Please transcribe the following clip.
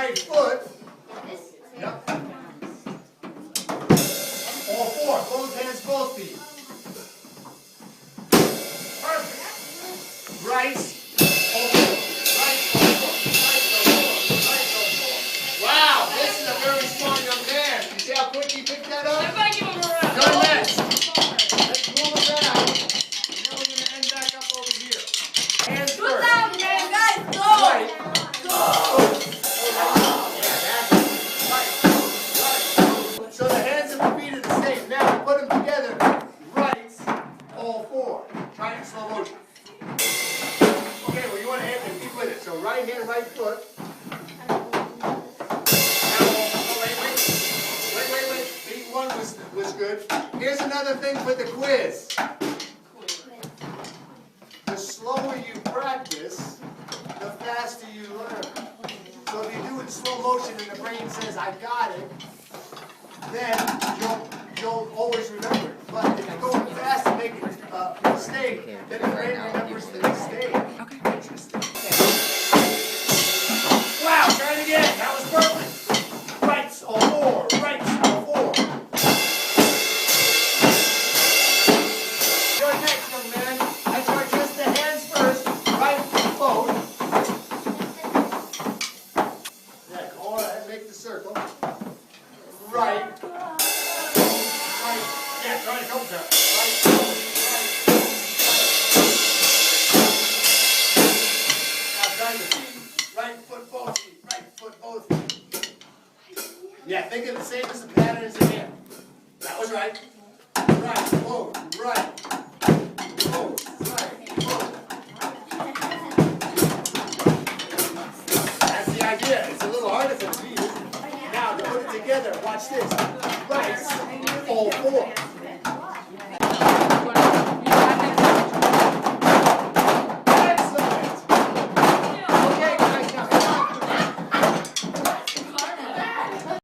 right foot. Yep. All four. Both hands, both feet. Perfect. Right. All four. Right, all four. Right, all four. Right, all four. Wow, this is a very smart young man. You see how quick he picked that up? Everybody give him a round. Done that. Let's move it around. And then we're going to end back up over here. Hands Good first. job, man. Guys, go. Right. Go. So the hands and the feet are the same. Now put them together. Right, all four. Try it in slow motion. Okay, well you want to hand it. Keep with it. So right hand, right foot. Now, wait. Beat one was good. Here's another thing for the quiz. The slower you practice, the faster you learn. So if you do it in slow motion and the brain says, I got it, then you'll always remember it. But if you go fast and make a mistake, then the brain remembers the mistake. Okay. Interesting. Wow, try it again. That was perfect. Rights all four. Rights all four. You're next, young man. That's right, just the hands first. Right both. Yeah, go ahead, make the circle. Right. Right. Yeah, try to come to it. Right. Now try the feet. Right foot, both feet. Right foot, both feet. Yeah, think of the same as the pattern as again. That was right. Right, both, right. Both, right, both. That's the idea. It's a little harder for the feet, isn't it? Now, to put it together, watch this. Right, all four.